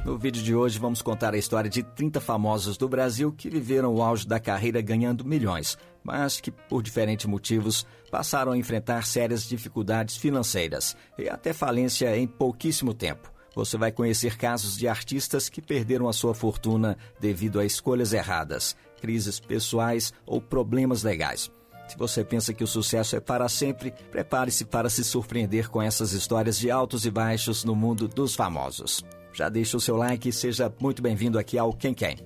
No vídeo de hoje vamos contar a história de 30 famosos do Brasil que viveram o auge da carreira ganhando milhões, mas que por diferentes motivos passaram a enfrentar sérias dificuldades financeiras e até falência em pouquíssimo tempo. Você vai conhecer casos de artistas que perderam a sua fortuna devido a escolhas erradas, crises pessoais ou problemas legais. Se você pensa que o sucesso é para sempre, prepare-se para se surpreender com essas histórias de altos e baixos no mundo dos famosos. Já deixa o seu like e seja muito bem-vindo aqui ao Quem Quem.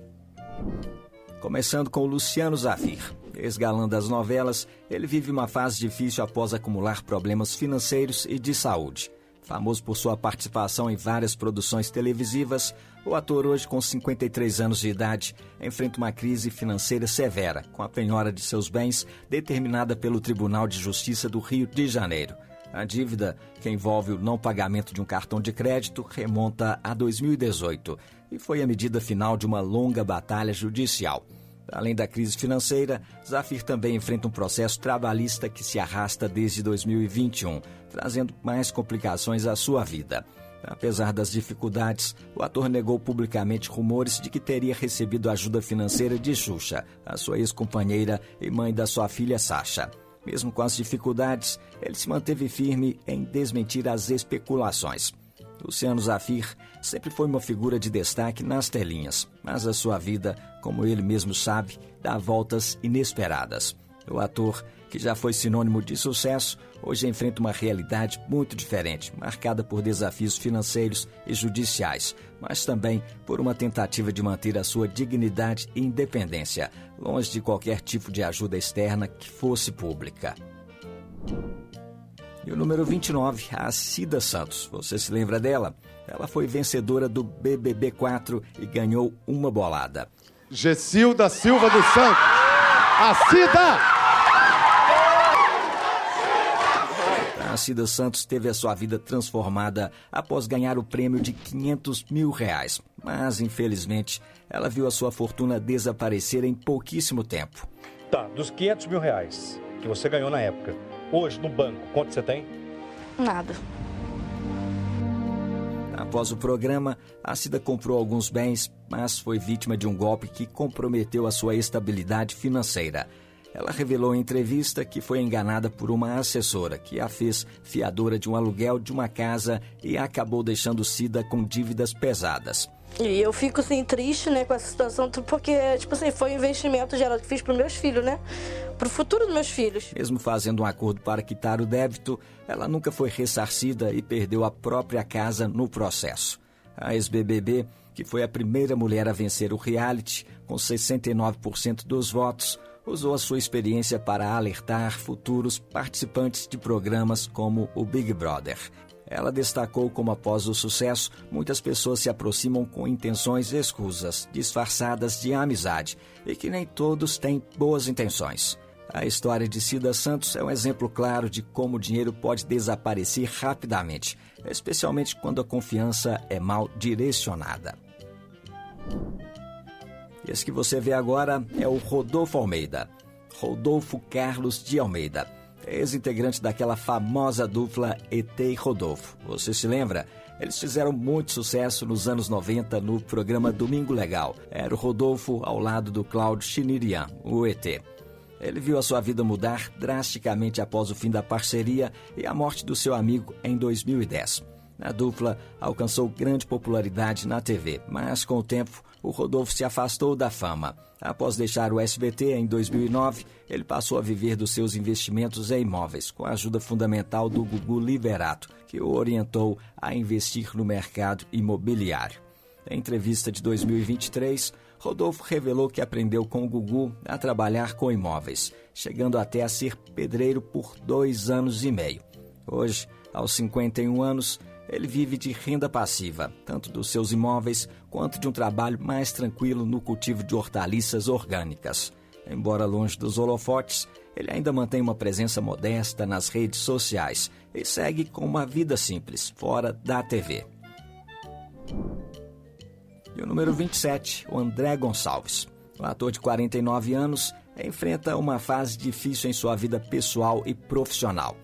Começando com o Luciano Zafir. Ex-galã das novelas, ele vive uma fase difícil após acumular problemas financeiros e de saúde. Famoso por sua participação em várias produções televisivas, o ator, hoje com 53 anos de idade, enfrenta uma crise financeira severa, com a penhora de seus bens determinada pelo Tribunal de Justiça do Rio de Janeiro. A dívida, que envolve o não pagamento de um cartão de crédito, remonta a 2018 e foi a medida final de uma longa batalha judicial. Além da crise financeira, Zafir também enfrenta um processo trabalhista que se arrasta desde 2021, trazendo mais complicações à sua vida. Apesar das dificuldades, o ator negou publicamente rumores de que teria recebido ajuda financeira de Xuxa, a sua ex-companheira e mãe da sua filha Sasha. Mesmo com as dificuldades, ele se manteve firme em desmentir as especulações. Luciano Zafir sempre foi uma figura de destaque nas telinhas, mas a sua vida, como ele mesmo sabe, dá voltas inesperadas. O ator, que já foi sinônimo de sucesso, hoje enfrenta uma realidade muito diferente, marcada por desafios financeiros e judiciais, mas também por uma tentativa de manter a sua dignidade e independência, longe de qualquer tipo de ajuda externa que fosse pública. E o número 29, a Cida Santos. Você se lembra dela? Ela foi vencedora do BBB 4 e ganhou uma bolada. Gessilda Silva dos Santos. A Cida! A Cida Santos teve a sua vida transformada após ganhar o prêmio de R$500 mil. Mas, infelizmente, ela viu a sua fortuna desaparecer em pouquíssimo tempo. Tá, dos R$500 mil que você ganhou na época, hoje no banco, quanto você tem? Nada. Após o programa, a Cida comprou alguns bens, mas foi vítima de um golpe que comprometeu a sua estabilidade financeira. Ela revelou em entrevista que foi enganada por uma assessora que a fez fiadora de um aluguel de uma casa e acabou deixando Cida com dívidas pesadas. E eu fico assim triste, né, com essa situação, porque tipo assim, foi um investimento geral que fiz para os meus filhos, né? Para o futuro dos meus filhos. Mesmo fazendo um acordo para quitar o débito, ela nunca foi ressarcida e perdeu a própria casa no processo. A ex-BBB, que foi a primeira mulher a vencer o reality, com 69% dos votos, usou a sua experiência para alertar futuros participantes de programas como o Big Brother. Ela destacou como, após o sucesso, muitas pessoas se aproximam com intenções escusas, disfarçadas de amizade, e que nem todos têm boas intenções. A história de Cida Santos é um exemplo claro de como o dinheiro pode desaparecer rapidamente, especialmente quando a confiança é mal direcionada. Esse que você vê agora é o Rodolfo Almeida. Rodolfo Carlos de Almeida, ex-integrante daquela famosa dupla ET e Rodolfo. Você se lembra? Eles fizeram muito sucesso nos anos 90 no programa Domingo Legal. Era o Rodolfo ao lado do Cláudio Chinirian, o ET. Ele viu a sua vida mudar drasticamente após o fim da parceria e a morte do seu amigo em 2010. A dupla alcançou grande popularidade na TV, mas com o tempo o Rodolfo se afastou da fama. Após deixar o SBT em 2009, ele passou a viver dos seus investimentos em imóveis, com a ajuda fundamental do Gugu Liberato, que o orientou a investir no mercado imobiliário. Em entrevista de 2023, Rodolfo revelou que aprendeu com o Gugu a trabalhar com imóveis, chegando até a ser pedreiro por 2 anos e meio. Hoje, aos 51 anos, ele vive de renda passiva, tanto dos seus imóveis quanto de um trabalho mais tranquilo no cultivo de hortaliças orgânicas. Embora longe dos holofotes, ele ainda mantém uma presença modesta nas redes sociais e segue com uma vida simples, fora da TV. E o número 27, o André Gonçalves. O ator de 49 anos enfrenta uma fase difícil em sua vida pessoal e profissional.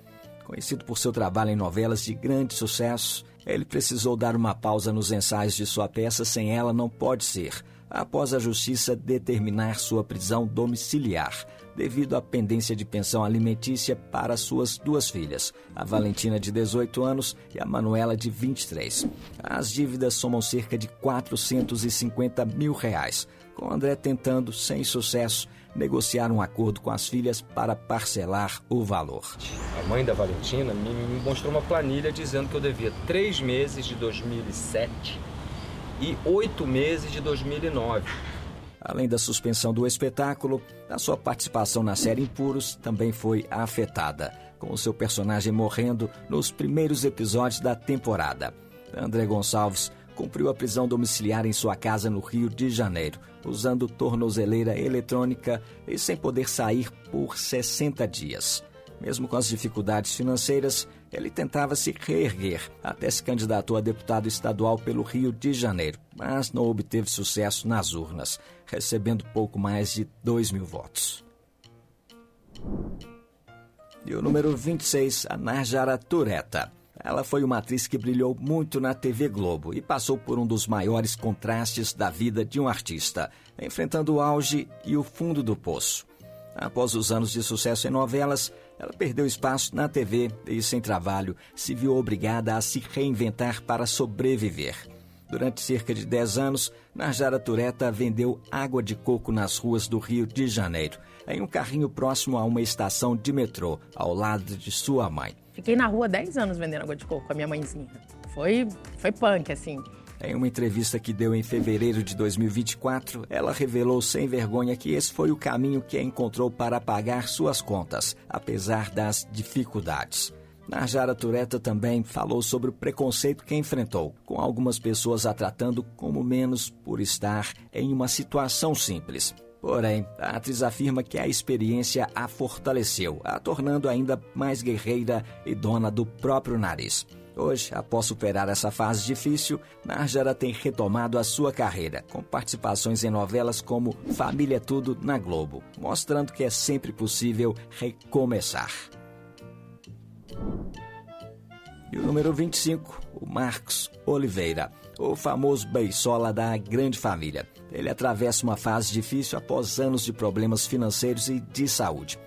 Conhecido por seu trabalho em novelas de grande sucesso, Ele precisou dar uma pausa nos ensaios de sua peça Sem Ela Não Pode Ser, após a justiça determinar sua prisão domiciliar, devido à pendência de pensão alimentícia para suas 2 filhas, a Valentina, de 18 anos, e a Manuela, de 23. As dívidas somam cerca de R$450 mil, com André tentando, sem sucesso, negociar um acordo com as filhas para parcelar o valor. A mãe da Valentina me mostrou uma planilha dizendo que eu devia 3 meses de 2007 e 8 meses de 2009. Além da suspensão do espetáculo, a sua participação na série Impuros também foi afetada, com o seu personagem morrendo nos primeiros episódios da temporada. André Gonçalves cumpriu a prisão domiciliar em sua casa no Rio de Janeiro, usando tornozeleira eletrônica e sem poder sair por 60 dias. Mesmo com as dificuldades financeiras, ele tentava se reerguer, até se candidatou a deputado estadual pelo Rio de Janeiro, mas não obteve sucesso nas urnas, recebendo pouco mais de 2 mil votos. E o número 26, a Narjara Tureta. Ela foi uma atriz que brilhou muito na TV Globo e passou por um dos maiores contrastes da vida de um artista, enfrentando o auge e o fundo do poço. Após os anos de sucesso em novelas, ela perdeu espaço na TV e, sem trabalho, se viu obrigada a se reinventar para sobreviver. Durante cerca de 10 anos, Narjara Tureta vendeu água de coco nas ruas do Rio de Janeiro, em um carrinho próximo a uma estação de metrô, ao lado de sua mãe. Fiquei na rua 10 anos vendendo água de coco com a minha mãezinha. Foi punk, assim. Em uma entrevista que deu em fevereiro de 2024, ela revelou sem vergonha que esse foi o caminho que encontrou para pagar suas contas, apesar das dificuldades. Narjara Tureta também falou sobre o preconceito que enfrentou, com algumas pessoas a tratando como menos por estar em uma situação simples. Porém, a atriz afirma que a experiência a fortaleceu, a tornando ainda mais guerreira e dona do próprio nariz. Hoje, após superar essa fase difícil, Narjara tem retomado a sua carreira, com participações em novelas como Família é Tudo na Globo, mostrando que é sempre possível recomeçar. E o número 25, o Marcos Oliveira, o famoso beisola da grande família. Ele atravessa uma fase difícil após anos de problemas financeiros e de saúde.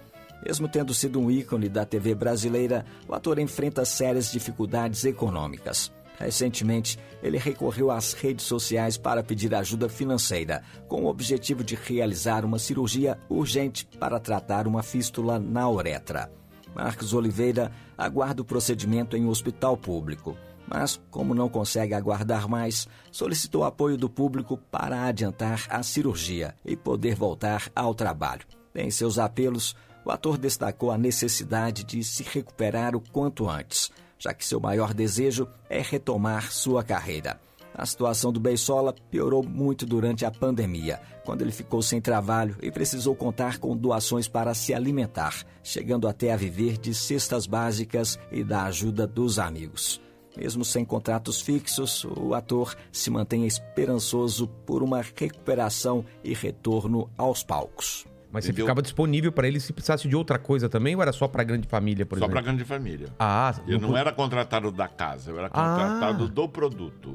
Mesmo tendo sido um ícone da TV brasileira, o ator enfrenta sérias dificuldades econômicas. Recentemente, ele recorreu às redes sociais para pedir ajuda financeira, com o objetivo de realizar uma cirurgia urgente para tratar uma fístula na uretra. Marcos Oliveira aguarda o procedimento em um hospital público, mas, como não consegue aguardar mais, solicitou apoio do público para adiantar a cirurgia e poder voltar ao trabalho. Em seus apelos, o ator destacou a necessidade de se recuperar o quanto antes, já que seu maior desejo é retomar sua carreira. A situação do beisola piorou muito durante a pandemia, quando ele ficou sem trabalho e precisou contar com doações para se alimentar, chegando até a viver de cestas básicas e da ajuda dos amigos. Mesmo sem contratos fixos, o ator se mantém esperançoso por uma recuperação e retorno aos palcos. Mas você ficava disponível para ele se precisasse de outra coisa também, ou era só para a grande família, por exemplo? Só para a grande família. Ah, eu não era contratado da casa, eu era contratado do produto.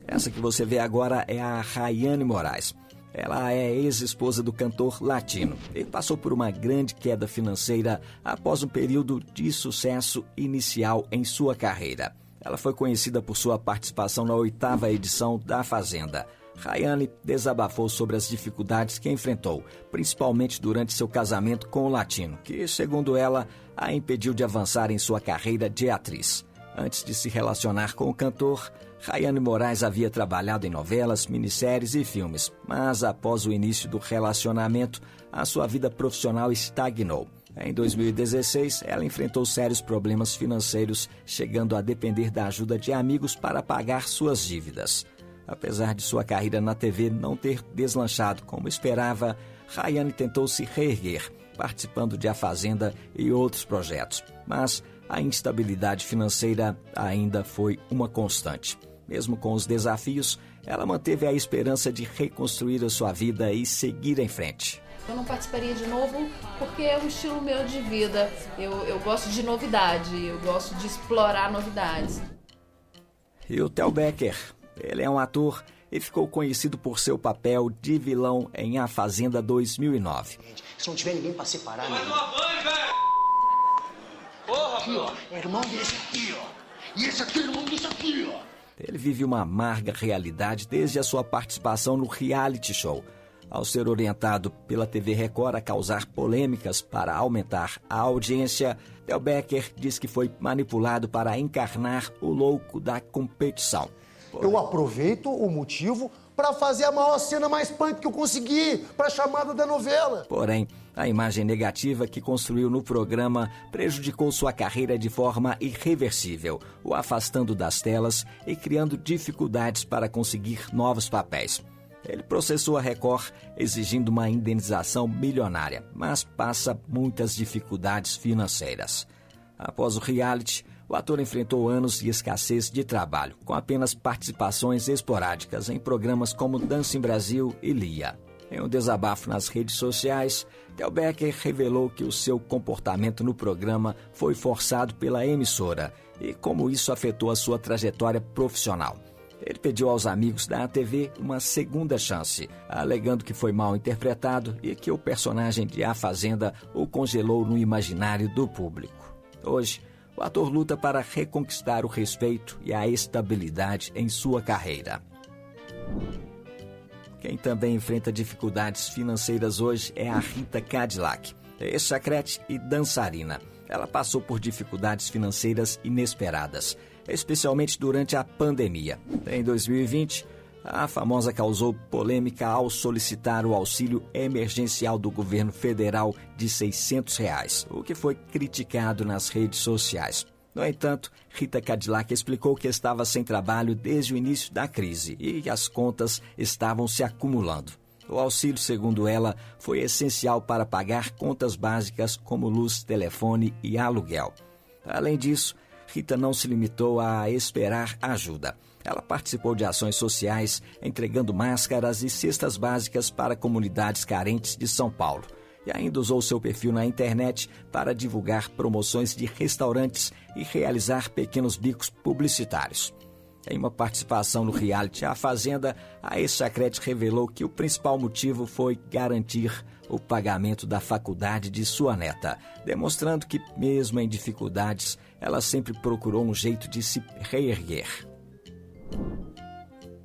Essa que você vê agora é a Rayane Moraes. Ela é ex-esposa do cantor latino e passou por uma grande queda financeira após um período de sucesso inicial em sua carreira. Ela foi conhecida por sua participação na 8ª edição da Fazenda. Rayane desabafou sobre as dificuldades que enfrentou, principalmente durante seu casamento com o latino, que, segundo ela, a impediu de avançar em sua carreira de atriz. Antes de se relacionar com o cantor, Rayane Moraes havia trabalhado em novelas, minisséries e filmes, mas após o início do relacionamento, a sua vida profissional estagnou. Em 2016, ela enfrentou sérios problemas financeiros, chegando a depender da ajuda de amigos para pagar suas dívidas. Apesar de sua carreira na TV não ter deslanchado como esperava, Rayane tentou se reerguer, participando de A Fazenda e outros projetos. Mas a instabilidade financeira ainda foi uma constante. Mesmo com os desafios, ela manteve a esperança de reconstruir a sua vida e seguir em frente. Eu não participaria de novo porque é um estilo meu de vida. Eu gosto de novidade, eu gosto de explorar novidades. E o Theo Becker, ele é um ator e ficou conhecido por seu papel de vilão em A Fazenda 2009. Se não tiver ninguém pra separar... Mais uma mãe, velho! Porra, aqui, ó, é irmão desse aqui, ó. E esse aqui é irmão desse aqui, ó. Ele vive uma amarga realidade desde a sua participação no reality show. Ao ser orientado pela TV Record a causar polêmicas para aumentar a audiência, Theo Becker diz que foi manipulado para encarnar o louco da competição. Eu aproveito o motivo para fazer a maior cena mais punk que eu consegui, para a chamada da novela. Porém, a imagem negativa que construiu no programa prejudicou sua carreira de forma irreversível, o afastando das telas e criando dificuldades para conseguir novos papéis. Ele processou a Record exigindo uma indenização milionária, mas passa muitas dificuldades financeiras. Após o reality, o ator enfrentou anos de escassez de trabalho, com apenas participações esporádicas em programas como Dança em Brasil e Lia. Em um desabafo nas redes sociais, Theo Becker revelou que o seu comportamento no programa foi forçado pela emissora e como isso afetou a sua trajetória profissional. Ele pediu aos amigos da TV uma segunda chance, alegando que foi mal interpretado e que o personagem de A Fazenda o congelou no imaginário do público. Hoje, o ator luta para reconquistar o respeito e a estabilidade em sua carreira. Quem também enfrenta dificuldades financeiras hoje é a Rita Cadillac, ex-chacrete e dançarina. Ela passou por dificuldades financeiras inesperadas, especialmente durante a pandemia. Em 2020, a famosa causou polêmica ao solicitar o auxílio emergencial do governo federal de R$ 600, o que foi criticado nas redes sociais. No entanto, Rita Cadillac explicou que estava sem trabalho desde o início da crise e que as contas estavam se acumulando. O auxílio, segundo ela, foi essencial para pagar contas básicas como luz, telefone e aluguel. Além disso, Rita não se limitou a esperar ajuda. Ela participou de ações sociais, entregando máscaras e cestas básicas para comunidades carentes de São Paulo. E ainda usou seu perfil na internet para divulgar promoções de restaurantes e realizar pequenos bicos publicitários. Em uma participação no reality A Fazenda, a ex-chacrete revelou que o principal motivo foi garantir o pagamento da faculdade de sua neta, demonstrando que, mesmo em dificuldades, ela sempre procurou um jeito de se reerguer.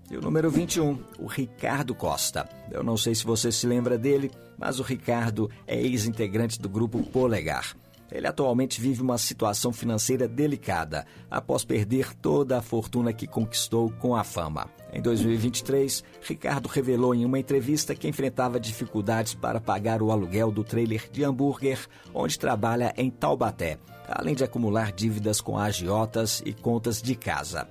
E o número 21, o Ricardo Costa. Eu não sei se você se lembra dele, mas o Ricardo é ex-integrante do grupo Polegar. Ele atualmente vive uma situação financeira delicada, após perder toda a fortuna que conquistou com a fama. Em 2023, Ricardo revelou em uma entrevista que enfrentava dificuldades para pagar o aluguel do trailer de hambúrguer, onde trabalha em Taubaté, além de acumular dívidas com agiotas e contas de casa.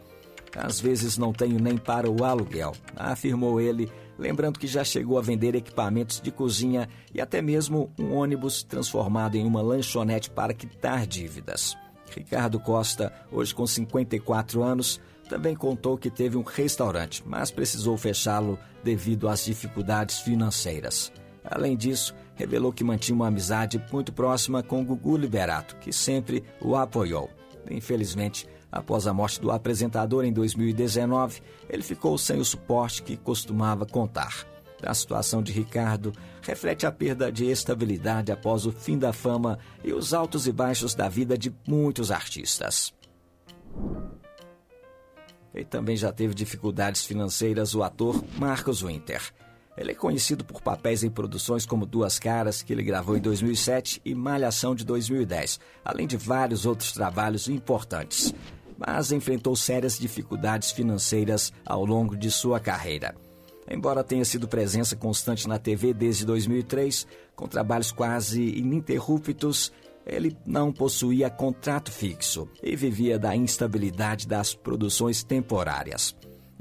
Às vezes não tenho nem para o aluguel, afirmou ele, lembrando que já chegou a vender equipamentos de cozinha e até mesmo um ônibus transformado em uma lanchonete para quitar dívidas. Ricardo Costa, hoje com 54 anos, também contou que teve um restaurante, mas precisou fechá-lo devido às dificuldades financeiras. Além disso, revelou que mantinha uma amizade muito próxima com Gugu Liberato, que sempre o apoiou. Infelizmente, após a morte do apresentador em 2019, ele ficou sem o suporte que costumava contar. A situação de Ricardo reflete a perda de estabilidade após o fim da fama e os altos e baixos da vida de muitos artistas. Ele também já teve dificuldades financeiras o ator Marcos Winter. Ele é conhecido por papéis em produções como Duas Caras, que ele gravou em 2007, e Malhação de 2010, além de vários outros trabalhos importantes. Mas enfrentou sérias dificuldades financeiras ao longo de sua carreira. Embora tenha sido presença constante na TV desde 2003, com trabalhos quase ininterruptos, ele não possuía contrato fixo e vivia da instabilidade das produções temporárias.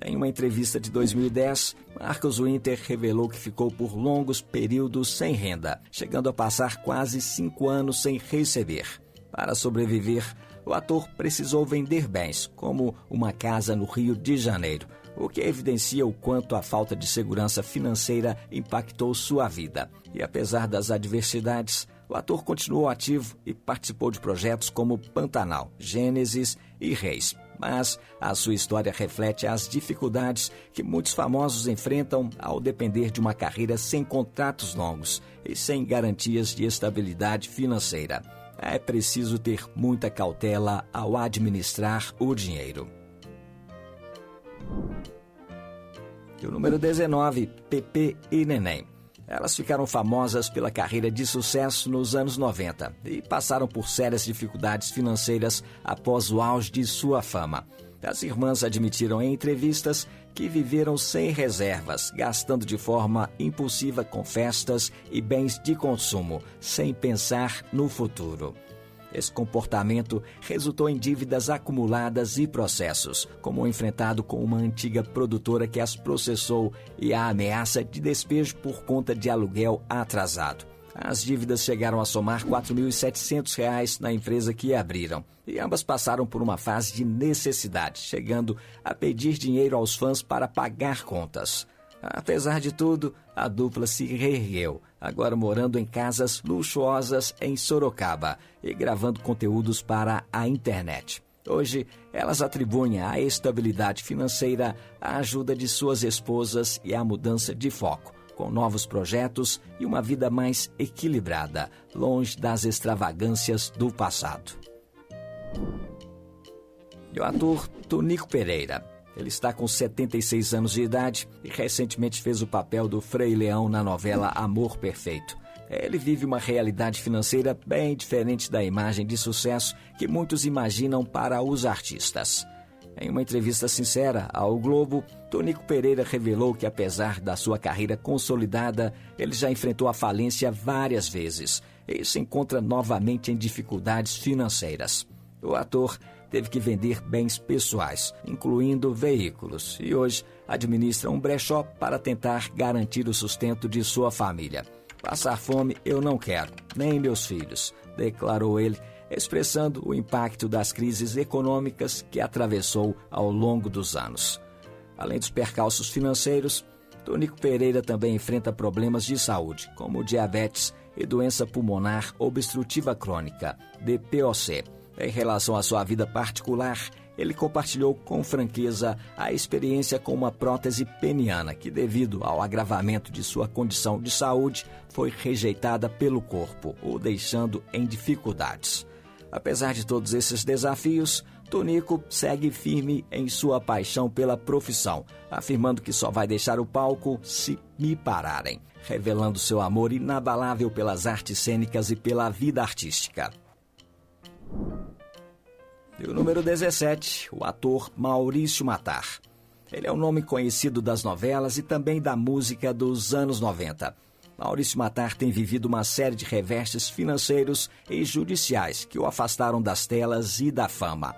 Em uma entrevista de 2010, Marcos Winter revelou que ficou por longos períodos sem renda, chegando a passar quase 5 anos sem receber. Para sobreviver, o ator precisou vender bens, como uma casa no Rio de Janeiro, o que evidencia o quanto a falta de segurança financeira impactou sua vida. E apesar das adversidades, o ator continuou ativo e participou de projetos como Pantanal, Gênesis e Reis. Mas a sua história reflete as dificuldades que muitos famosos enfrentam ao depender de uma carreira sem contratos longos e sem garantias de estabilidade financeira. É preciso ter muita cautela ao administrar o dinheiro. E o número 19, Pepe e Neném. Elas ficaram famosas pela carreira de sucesso nos anos 90 e passaram por sérias dificuldades financeiras após o auge de sua fama. As irmãs admitiram em entrevistas que viveram sem reservas, gastando de forma impulsiva com festas e bens de consumo, sem pensar no futuro. Esse comportamento resultou em dívidas acumuladas e processos, como o enfrentado com uma antiga produtora que as processou e a ameaça de despejo por conta de aluguel atrasado. As dívidas chegaram a somar R$ 4.700 na empresa que abriram, e ambas passaram por uma fase de necessidade, chegando a pedir dinheiro aos fãs para pagar contas. Apesar de tudo, a dupla se reergueu, agora morando em casas luxuosas em Sorocaba e gravando conteúdos para a internet. Hoje, elas atribuem à estabilidade financeira a ajuda de suas esposas e a mudança de foco, com novos projetos e uma vida mais equilibrada, longe das extravagâncias do passado. E o ator Tonico Pereira. Ele está com 76 anos de idade e recentemente fez o papel do Frei Leão na novela Amor Perfeito. Ele vive uma realidade financeira bem diferente da imagem de sucesso que muitos imaginam para os artistas. Em uma entrevista sincera ao Globo, Tonico Pereira revelou que, apesar da sua carreira consolidada, ele já enfrentou a falência várias vezes e se encontra novamente em dificuldades financeiras. O ator teve que vender bens pessoais, incluindo veículos, e hoje administra um brechó para tentar garantir o sustento de sua família. Passar fome eu não quero, nem meus filhos, declarou ele, expressando o impacto das crises econômicas que atravessou ao longo dos anos. Além dos percalços financeiros, Tonico Pereira também enfrenta problemas de saúde, como diabetes e doença pulmonar obstrutiva crônica, DPOC. Em relação à sua vida particular, ele compartilhou com franqueza a experiência com uma prótese peniana que, devido ao agravamento de sua condição de saúde, foi rejeitada pelo corpo, o deixando em dificuldades. Apesar de todos esses desafios, Tonico segue firme em sua paixão pela profissão, afirmando que só vai deixar o palco se me pararem, revelando seu amor inabalável pelas artes cênicas e pela vida artística. E o número 17, o ator Maurício Matar. Ele é um nome conhecido das novelas e também da música dos anos 90. Maurício Matar tem vivido uma série de reverses financeiros e judiciais que o afastaram das telas e da fama.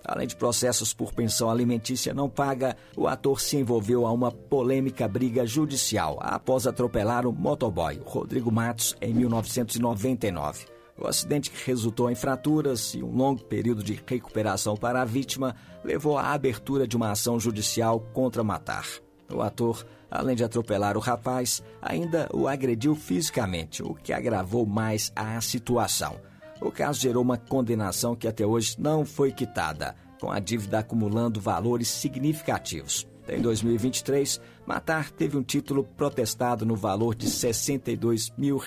Além de processos por pensão alimentícia não paga, o ator se envolveu a uma polêmica briga judicial após atropelar o motoboy Rodrigo Matos em 1999. O acidente, que resultou em fraturas e um longo período de recuperação para a vítima, levou à abertura de uma ação judicial contra Matar. O ator, além de atropelar o rapaz, ainda o agrediu fisicamente, o que agravou mais a situação. O caso gerou uma condenação que até hoje não foi quitada, com a dívida acumulando valores significativos. Em 2023, Matar teve um título protestado no valor de R$ 62 mil,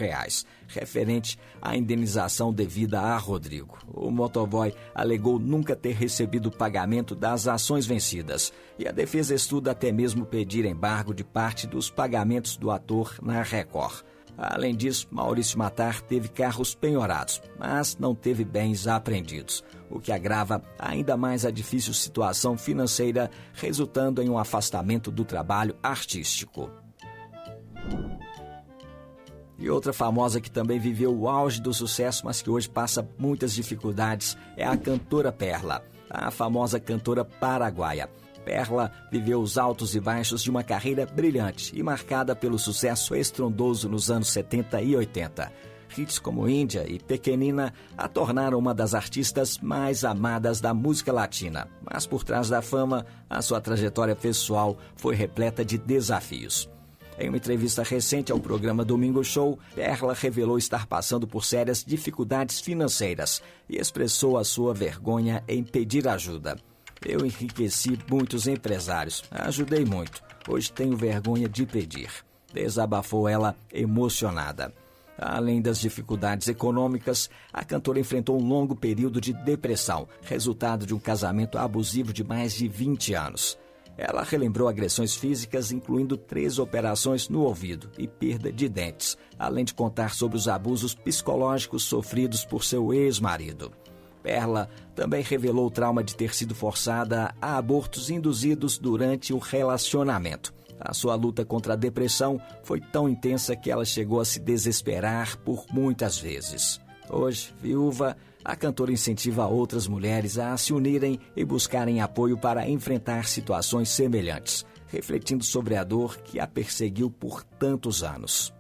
referente à indenização devida a Rodrigo. O motoboy alegou nunca ter recebido o pagamento das ações vencidas, e a defesa estuda até mesmo pedir embargo de parte dos pagamentos do ator na Record. Além disso, Maurício Matar teve carros penhorados, mas não teve bens apreendidos, o que agrava ainda mais a difícil situação financeira, resultando em um afastamento do trabalho artístico. E outra famosa que também viveu o auge do sucesso, mas que hoje passa muitas dificuldades, é a cantora Perla, a famosa cantora paraguaia. Perla viveu os altos e baixos de uma carreira brilhante e marcada pelo sucesso estrondoso nos anos 70 e 80. Hits como Índia e Pequenina a tornaram uma das artistas mais amadas da música latina. Mas por trás da fama, a sua trajetória pessoal foi repleta de desafios. Em uma entrevista recente ao programa Domingo Show, Perla revelou estar passando por sérias dificuldades financeiras e expressou a sua vergonha em pedir ajuda. Eu enriqueci muitos empresários, ajudei muito. Hoje tenho vergonha de pedir. Desabafou ela emocionada. Além das dificuldades econômicas, a cantora enfrentou um longo período de depressão, resultado de um casamento abusivo de mais de 20 anos. Ela relembrou agressões físicas, incluindo 3 operações no ouvido e perda de dentes, além de contar sobre os abusos psicológicos sofridos por seu ex-marido. Perla também revelou o trauma de ter sido forçada a abortos induzidos durante o relacionamento. A sua luta contra a depressão foi tão intensa que ela chegou a se desesperar por muitas vezes. Hoje, viúva, a cantora incentiva outras mulheres a se unirem e buscarem apoio para enfrentar situações semelhantes, refletindo sobre a dor que a perseguiu por tantos anos.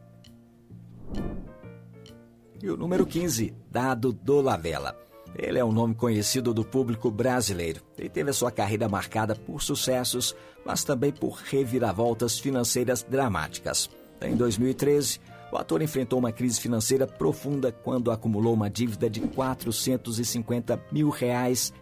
E o número 15, Dado Dolabella. Ele é um nome conhecido do público brasileiro e teve a sua carreira marcada por sucessos, mas também por reviravoltas financeiras dramáticas. Em 2013, o ator enfrentou uma crise financeira profunda quando acumulou uma dívida de R$450 mil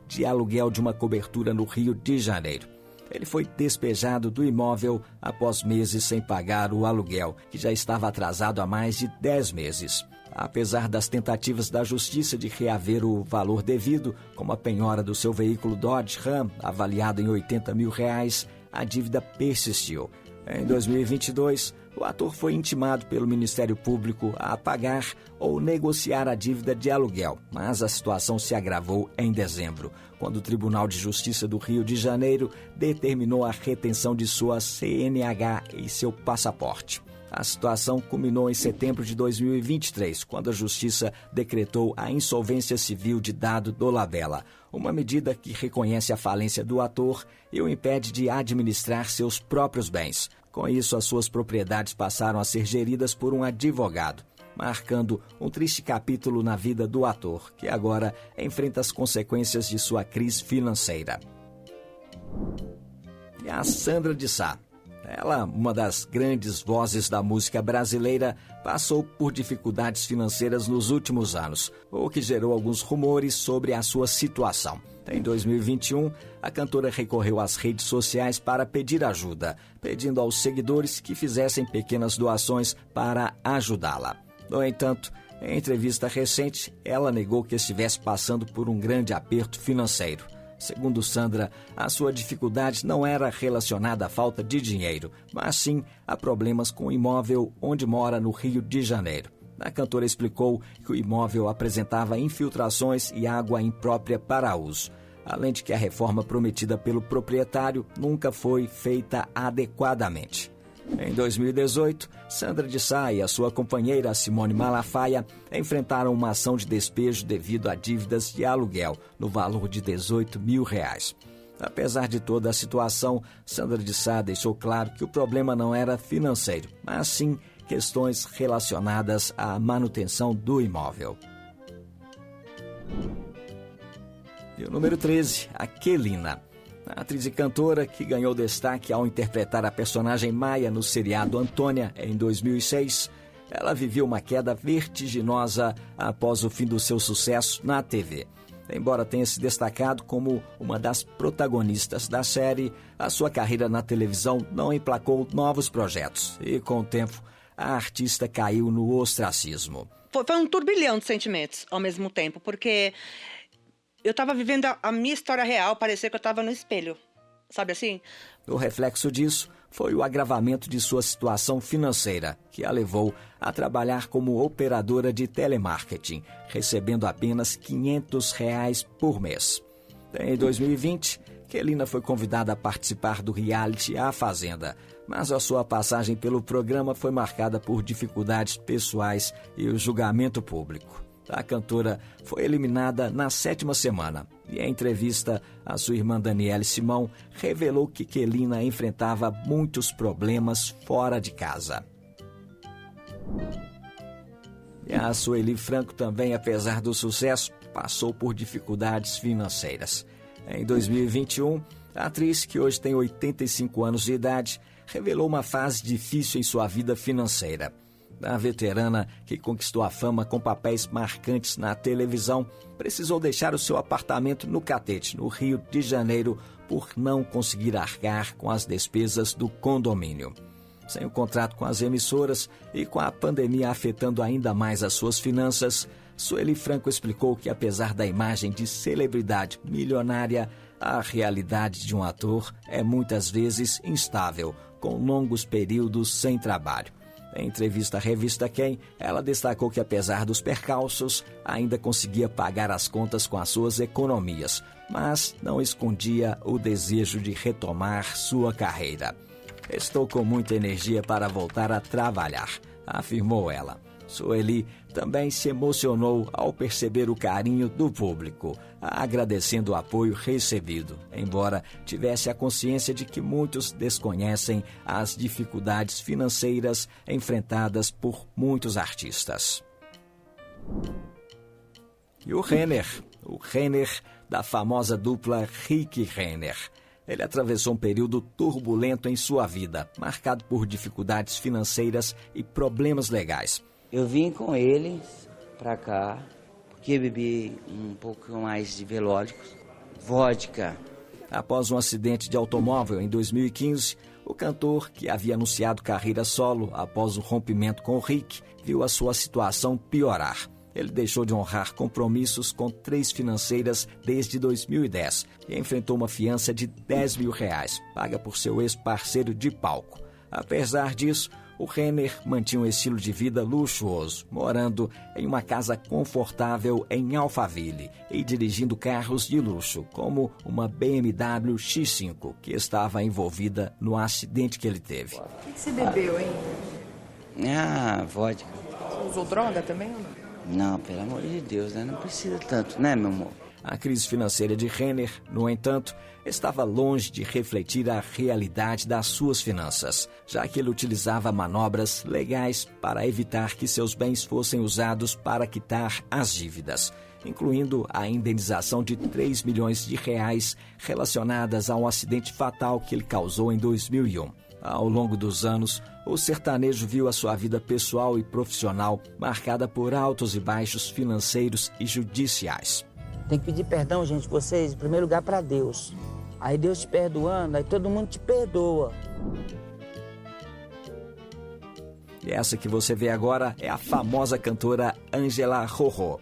de aluguel de uma cobertura no Rio de Janeiro. Ele foi despejado do imóvel após meses sem pagar o aluguel, que já estava atrasado há mais de 10 meses. Apesar das tentativas da justiça de reaver o valor devido, como a penhora do seu veículo Dodge Ram, avaliado em R$80 mil, a dívida persistiu. Em 2022, o ator foi intimado pelo Ministério Público a pagar ou negociar a dívida de aluguel, mas a situação se agravou em dezembro, quando o Tribunal de Justiça do Rio de Janeiro determinou a retenção de sua CNH e seu passaporte. A situação culminou em setembro de 2023, quando a Justiça decretou a insolvência civil de Dado Dolabella, uma medida que reconhece a falência do ator e o impede de administrar seus próprios bens. Com isso, as suas propriedades passaram a ser geridas por um advogado, marcando um triste capítulo na vida do ator, que agora enfrenta as consequências de sua crise financeira. E a Sandra de Sá. Ela, uma das grandes vozes da música brasileira, passou por dificuldades financeiras nos últimos anos, o que gerou alguns rumores sobre a sua situação. Em 2021, a cantora recorreu às redes sociais para pedir ajuda, pedindo aos seguidores que fizessem pequenas doações para ajudá-la. No entanto, em entrevista recente, ela negou que estivesse passando por um grande aperto financeiro. Segundo Sandra, a sua dificuldade não era relacionada à falta de dinheiro, mas sim a problemas com o imóvel onde mora no Rio de Janeiro. A cantora explicou que o imóvel apresentava infiltrações e água imprópria para uso, além de que a reforma prometida pelo proprietário nunca foi feita adequadamente. Em 2018, Sandra de Sá e a sua companheira Simone Malafaia enfrentaram uma ação de despejo devido a dívidas de aluguel no valor de R$18 mil. Apesar de toda a situação, Sandra de Sá deixou claro que o problema não era financeiro, mas sim questões relacionadas à manutenção do imóvel. E o número 13, a Quelina. A atriz e cantora que ganhou destaque ao interpretar a personagem Maia no seriado Antônia em 2006, ela viveu uma queda vertiginosa após o fim do seu sucesso na TV. Embora tenha se destacado como uma das protagonistas da série, a sua carreira na televisão não emplacou novos projetos e, com o tempo, a artista caiu no ostracismo. Foi um turbilhão de sentimentos ao mesmo tempo, porque eu estava vivendo a minha história real, parecia que eu estava no espelho, sabe assim? O reflexo disso foi o agravamento de sua situação financeira, que a levou a trabalhar como operadora de telemarketing, recebendo apenas R$500 por mês. Em 2020, Quelina foi convidada a participar do reality A Fazenda, mas a sua passagem pelo programa foi marcada por dificuldades pessoais e o julgamento público. A cantora foi eliminada na 7ª semana e, em entrevista, a sua irmã Daniele Simão revelou que Quelina enfrentava muitos problemas fora de casa. E a Sueli Franco também, apesar do sucesso, passou por dificuldades financeiras. Em 2021, a atriz, que hoje tem 85 anos de idade, revelou uma fase difícil em sua vida financeira. A veterana, que conquistou a fama com papéis marcantes na televisão, precisou deixar o seu apartamento no Catete, no Rio de Janeiro, por não conseguir arcar com as despesas do condomínio. Sem o contrato com as emissoras e com a pandemia afetando ainda mais as suas finanças, Sueli Franco explicou que, apesar da imagem de celebridade milionária, a realidade de um ator é muitas vezes instável, com longos períodos sem trabalho. Em entrevista à revista Quem, ela destacou que, apesar dos percalços, ainda conseguia pagar as contas com as suas economias, mas não escondia o desejo de retomar sua carreira. "Estou com muita energia para voltar a trabalhar", afirmou ela. Sueli também se emocionou ao perceber o carinho do público, agradecendo o apoio recebido, embora tivesse a consciência de que muitos desconhecem as dificuldades financeiras enfrentadas por muitos artistas. E o Renner da famosa dupla Rick Renner. Ele atravessou um período turbulento em sua vida, marcado por dificuldades financeiras e problemas legais. Eu vim com ele pra cá, porque bebi um pouco mais de velódicos, vodka. Após um acidente de automóvel em 2015, o cantor, que havia anunciado carreira solo após o rompimento com o Rick, viu a sua situação piorar. Ele deixou de honrar compromissos com 3 financeiras desde 2010 e enfrentou uma fiança de R$10 mil, paga por seu ex-parceiro de palco. Apesar disso, o Renner mantinha um estilo de vida luxuoso, morando em uma casa confortável em Alphaville e dirigindo carros de luxo, como uma BMW X5, que estava envolvida no acidente que ele teve. O que você bebeu, hein? Vodka. Você usou droga também ou não? Não, pelo amor de Deus, né? Não precisa tanto, né, meu amor? A crise financeira de Renner, no entanto, estava longe de refletir a realidade das suas finanças, já que ele utilizava manobras legais para evitar que seus bens fossem usados para quitar as dívidas, incluindo a indenização de R$3 milhões relacionadas a um acidente fatal que ele causou em 2001. Ao longo dos anos, o sertanejo viu a sua vida pessoal e profissional marcada por altos e baixos financeiros e judiciais. Tem que pedir perdão, gente, vocês, em primeiro lugar, para Deus. Aí Deus te perdoando, aí todo mundo te perdoa. E essa que você vê agora é a famosa cantora Ângela Rorró.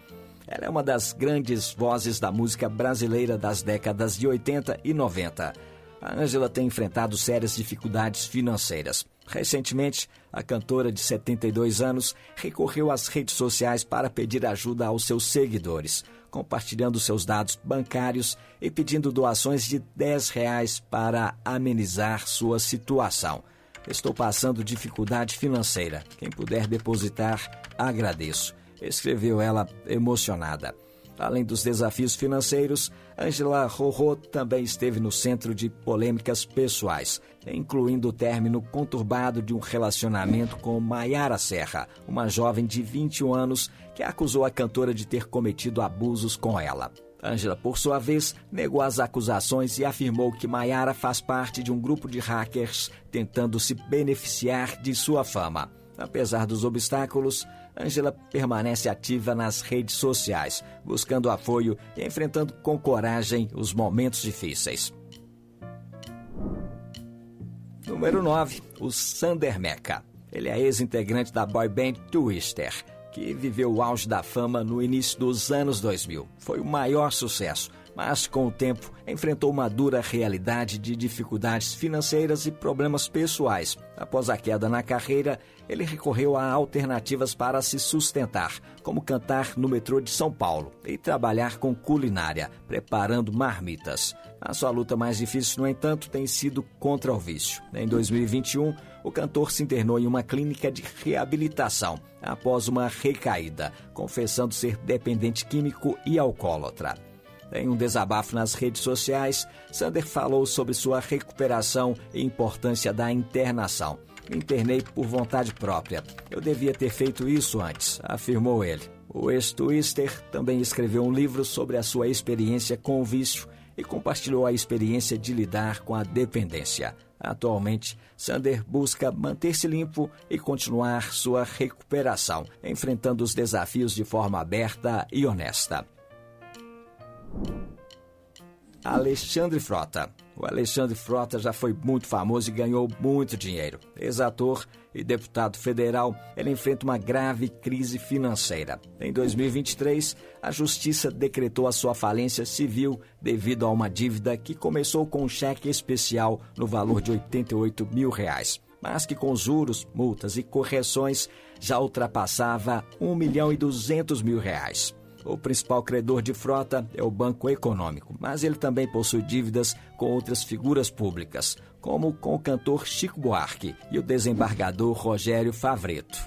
Ela é uma das grandes vozes da música brasileira das décadas de 80 e 90. A Ângela tem enfrentado sérias dificuldades financeiras. Recentemente, a cantora de 72 anos recorreu às redes sociais para pedir ajuda aos seus seguidores, compartilhando seus dados bancários e pedindo doações de R$10 para amenizar sua situação. "Estou passando dificuldade financeira. Quem puder depositar, agradeço", escreveu ela emocionada. Além dos desafios financeiros, Ângela Rorró também esteve no centro de polêmicas pessoais, incluindo o término conturbado de um relacionamento com Maiara Serra, uma jovem de 21 anos que acusou a cantora de ter cometido abusos com ela. Ângela, por sua vez, negou as acusações e afirmou que Maiara faz parte de um grupo de hackers tentando se beneficiar de sua fama. Apesar dos obstáculos, Ângela permanece ativa nas redes sociais, buscando apoio e enfrentando com coragem os momentos difíceis. Número 9, o Sander Mecca. Ele é ex-integrante da boy band Twister, que viveu o auge da fama no início dos anos 2000. Foi o maior sucesso, mas com o tempo enfrentou uma dura realidade de dificuldades financeiras e problemas pessoais. Após a queda na carreira, ele recorreu a alternativas para se sustentar, como cantar no metrô de São Paulo e trabalhar com culinária, preparando marmitas. A sua luta mais difícil, no entanto, tem sido contra o vício. Em 2021, o cantor se internou em uma clínica de reabilitação após uma recaída, confessando ser dependente químico e alcoólatra. Em um desabafo nas redes sociais, Sander falou sobre sua recuperação e importância da internação. "Me internei por vontade própria. Eu devia ter feito isso antes", afirmou ele. O ex-Twister também escreveu um livro sobre a sua experiência com o vício e compartilhou a experiência de lidar com a dependência. Atualmente, Sander busca manter-se limpo e continuar sua recuperação, enfrentando os desafios de forma aberta e honesta. Alexandre Frota. O Alexandre Frota já foi muito famoso e ganhou muito dinheiro. Ex-ator e deputado federal, ele enfrenta uma grave crise financeira. Em 2023, a Justiça decretou a sua falência civil devido a uma dívida que começou com um cheque especial no valor de R$88 mil, mas que com juros, multas e correções já ultrapassava R$1.200.000. O principal credor de Frota é o Banco Econômico, mas ele também possui dívidas com outras figuras públicas, como com o cantor Chico Buarque e o desembargador Rogério Favretto.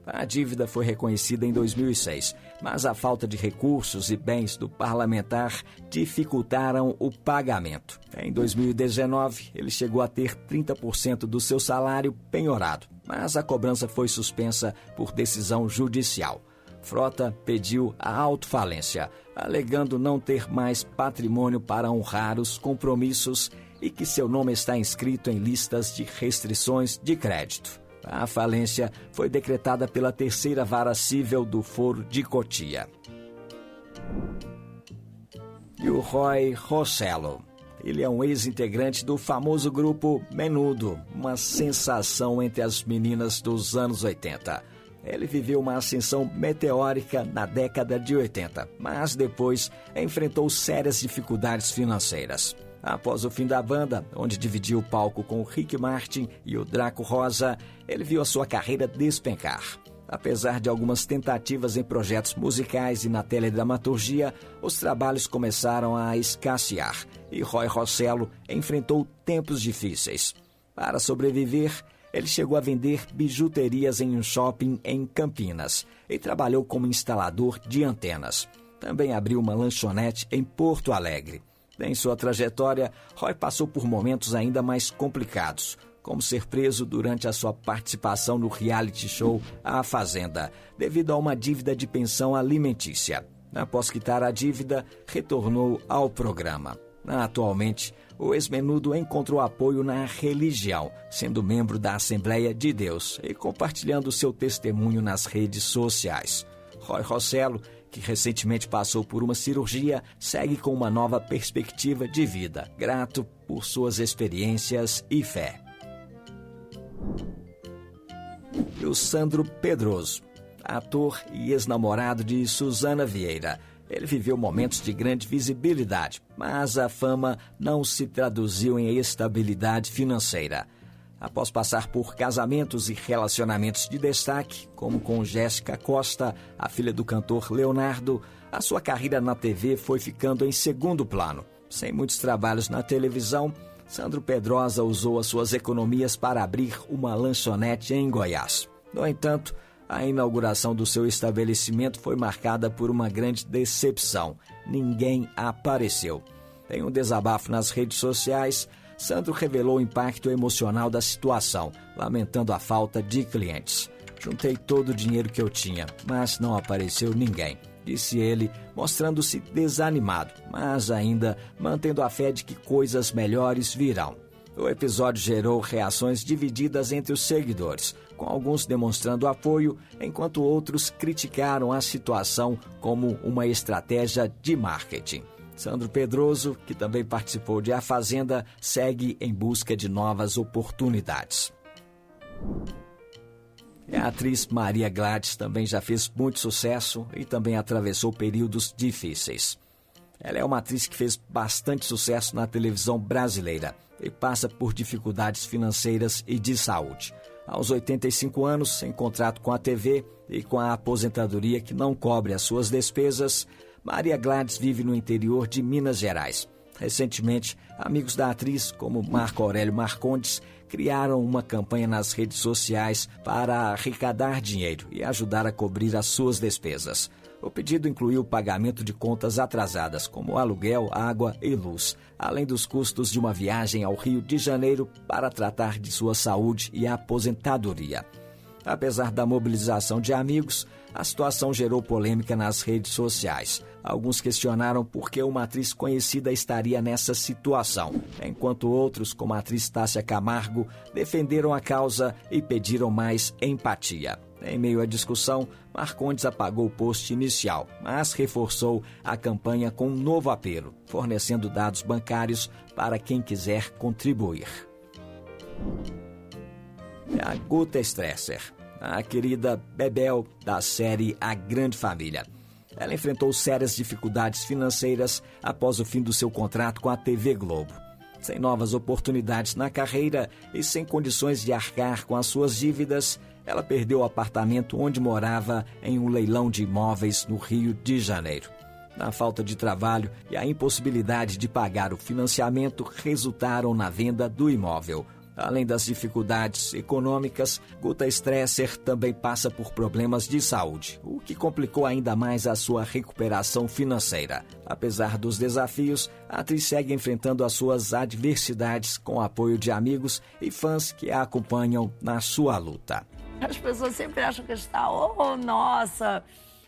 A dívida foi reconhecida em 2006, mas a falta de recursos e bens do parlamentar dificultaram o pagamento. Em 2019, ele chegou a ter 30% do seu salário penhorado, mas a cobrança foi suspensa por decisão judicial. Frota pediu a autofalência, alegando não ter mais patrimônio para honrar os compromissos e que seu nome está inscrito em listas de restrições de crédito. A falência foi decretada pela terceira vara cível do Foro de Cotia. E o Roy Rossello. Ele é um ex-integrante do famoso grupo Menudo, uma sensação entre as meninas dos anos 80. Ele viveu uma ascensão meteórica na década de 80, mas depois enfrentou sérias dificuldades financeiras. Após o fim da banda, onde dividiu o palco com o Rick Martin e o Draco Rosa, ele viu a sua carreira despencar. Apesar de algumas tentativas em projetos musicais e na teledramaturgia, os trabalhos começaram a escassear e Roy Rossello enfrentou tempos difíceis. Para sobreviver, ele chegou a vender bijuterias em um shopping em Campinas e trabalhou como instalador de antenas. Também abriu uma lanchonete em Porto Alegre. Em sua trajetória, Roy passou por momentos ainda mais complicados, como ser preso durante a sua participação no reality show A Fazenda, devido a uma dívida de pensão alimentícia. Após quitar a dívida, retornou ao programa. Atualmente, o ex-Menudo encontrou apoio na religião, sendo membro da Assembleia de Deus e compartilhando seu testemunho nas redes sociais. Roy Rossello, que recentemente passou por uma cirurgia, segue com uma nova perspectiva de vida, grato por suas experiências e fé. E o Sandro Pedroso, ator e ex-namorado de Susana Vieira. Ele viveu momentos de grande visibilidade, mas a fama não se traduziu em estabilidade financeira. Após passar por casamentos e relacionamentos de destaque, como com Jéssica Costa, a filha do cantor Leonardo, a sua carreira na TV foi ficando em segundo plano. Sem muitos trabalhos na televisão, Sandro Pedrosa usou as suas economias para abrir uma lanchonete em Goiás. No entanto, a inauguração do seu estabelecimento foi marcada por uma grande decepção. Ninguém apareceu. Em um desabafo nas redes sociais, Sandro revelou o impacto emocional da situação, lamentando a falta de clientes. Juntei todo o dinheiro que eu tinha, mas não apareceu ninguém, disse ele, mostrando-se desanimado, mas ainda mantendo a fé de que coisas melhores virão. O episódio gerou reações divididas entre os seguidores, com alguns demonstrando apoio, enquanto outros criticaram a situação como uma estratégia de marketing. Sandro Pedroso, que também participou de A Fazenda, segue em busca de novas oportunidades. A atriz Maria Gladys também já fez muito sucesso e também atravessou períodos difíceis. Ela é uma atriz que fez bastante sucesso na televisão brasileira e passa por dificuldades financeiras e de saúde. Aos 85 anos, sem contrato com a TV e com a aposentadoria que não cobre as suas despesas, Maria Gladys vive no interior de Minas Gerais. Recentemente, amigos da atriz, como Marco Aurélio Marcondes, criaram uma campanha nas redes sociais para arrecadar dinheiro e ajudar a cobrir as suas despesas. O pedido incluiu o pagamento de contas atrasadas, como aluguel, água e luz, além dos custos de uma viagem ao Rio de Janeiro para tratar de sua saúde e aposentadoria. Apesar da mobilização de amigos, a situação gerou polêmica nas redes sociais. Alguns questionaram por que uma atriz conhecida estaria nessa situação, enquanto outros, como a atriz Tássia Camargo, defenderam a causa e pediram mais empatia. Em meio à discussão, Marcondes apagou o post inicial, mas reforçou a campanha com um novo apelo, fornecendo dados bancários para quem quiser contribuir. A Guta Stresser, a querida Bebel da série A Grande Família. Ela enfrentou sérias dificuldades financeiras após o fim do seu contrato com a TV Globo. Sem novas oportunidades na carreira e sem condições de arcar com as suas dívidas, ela perdeu o apartamento onde morava em um leilão de imóveis no Rio de Janeiro. A falta de trabalho e a impossibilidade de pagar o financiamento resultaram na venda do imóvel. Além das dificuldades econômicas, Guta Stresser também passa por problemas de saúde, o que complicou ainda mais a sua recuperação financeira. Apesar dos desafios, a atriz segue enfrentando as suas adversidades com o apoio de amigos e fãs que a acompanham na sua luta. As pessoas sempre acham que está, nossa,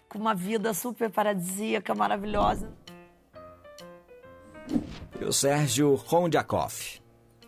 com uma vida super paradisíaca, maravilhosa. E o Sérgio Rondiakov,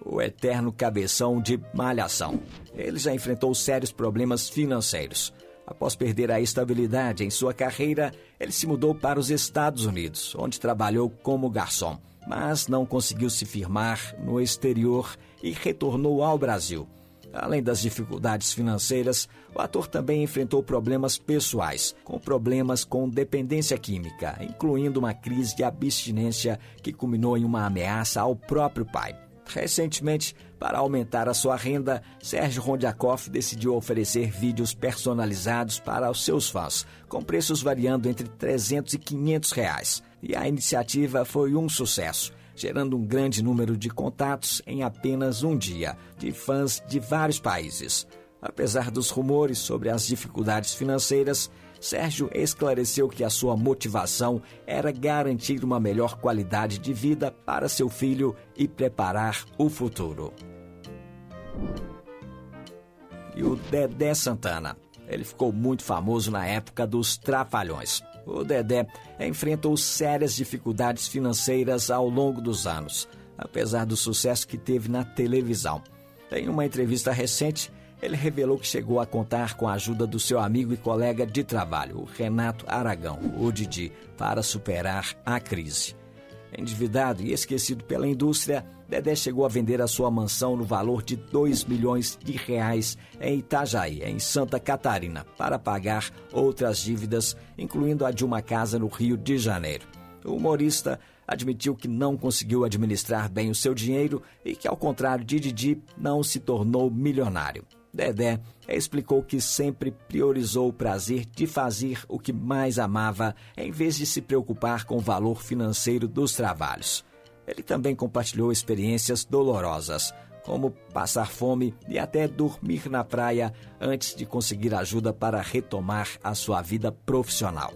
o eterno cabeção de Malhação. Ele já enfrentou sérios problemas financeiros. Após perder a estabilidade em sua carreira, ele se mudou para os Estados Unidos, onde trabalhou como garçom, mas não conseguiu se firmar no exterior e retornou ao Brasil. Além das dificuldades financeiras, o ator também enfrentou problemas pessoais, com problemas com dependência química, incluindo uma crise de abstinência que culminou em uma ameaça ao próprio pai. Recentemente, para aumentar a sua renda, Sérgio Rondiakov decidiu oferecer vídeos personalizados para os seus fãs, com preços variando entre R$300 e R$500. E a iniciativa foi um sucesso, gerando um grande número de contatos em apenas um dia, de fãs de vários países. Apesar dos rumores sobre as dificuldades financeiras, Sérgio esclareceu que a sua motivação era garantir uma melhor qualidade de vida para seu filho e preparar o futuro. E o Dedé Santana, ele ficou muito famoso na época dos Trapalhões. O Dedé enfrentou sérias dificuldades financeiras ao longo dos anos, apesar do sucesso que teve na televisão. Em uma entrevista recente, ele revelou que chegou a contar com a ajuda do seu amigo e colega de trabalho, o Renato Aragão, o Didi, para superar a crise. Endividado e esquecido pela indústria, Dedé chegou a vender a sua mansão no valor de R$2 milhões em Itajaí, em Santa Catarina, para pagar outras dívidas, incluindo a de uma casa no Rio de Janeiro. O humorista admitiu que não conseguiu administrar bem o seu dinheiro e que, ao contrário de Didi, não se tornou milionário. Dedé explicou que sempre priorizou o prazer de fazer o que mais amava, em vez de se preocupar com o valor financeiro dos trabalhos. Ele também compartilhou experiências dolorosas, como passar fome e até dormir na praia antes de conseguir ajuda para retomar a sua vida profissional.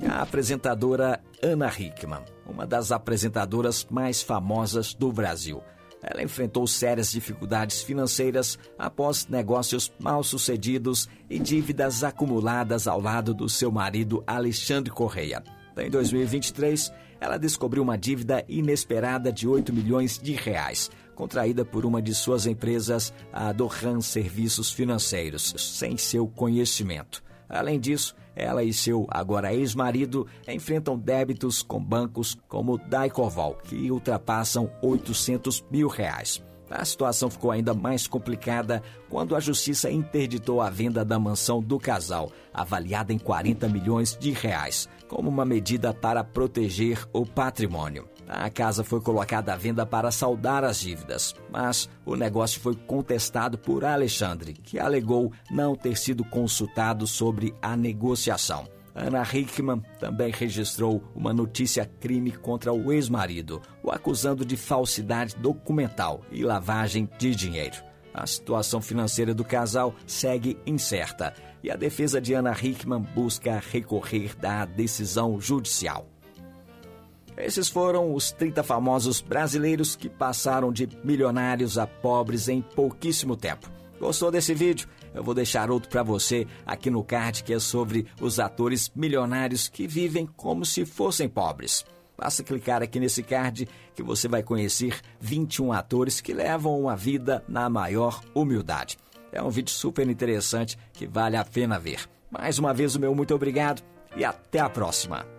A apresentadora Ana Hickman, uma das apresentadoras mais famosas do Brasil. Ela enfrentou sérias dificuldades financeiras após negócios mal-sucedidos e dívidas acumuladas ao lado do seu marido Alexandre Correia. Em 2023, ela descobriu uma dívida inesperada de R$8 milhões, contraída por uma de suas empresas, a Dohan Serviços Financeiros, sem seu conhecimento. Além disso, ela e seu agora ex-marido enfrentam débitos com bancos como Daicoval, que ultrapassam R$800 mil. A situação ficou ainda mais complicada quando a justiça interditou a venda da mansão do casal, avaliada em R$40 milhões, como uma medida para proteger o patrimônio. A casa foi colocada à venda para saldar as dívidas, mas o negócio foi contestado por Alexandre, que alegou não ter sido consultado sobre a negociação. Ana Hickman também registrou uma notícia-crime contra o ex-marido, o acusando de falsidade documental e lavagem de dinheiro. A situação financeira do casal segue incerta e a defesa de Ana Hickman busca recorrer da decisão judicial. Esses foram os 30 famosos brasileiros que passaram de milionários a pobres em pouquíssimo tempo. Gostou desse vídeo? Eu vou deixar outro para você aqui no card, que é sobre os atores milionários que vivem como se fossem pobres. Basta clicar aqui nesse card que você vai conhecer 21 atores que levam uma vida na maior humildade. É um vídeo super interessante que vale a pena ver. Mais uma vez o meu muito obrigado e até a próxima.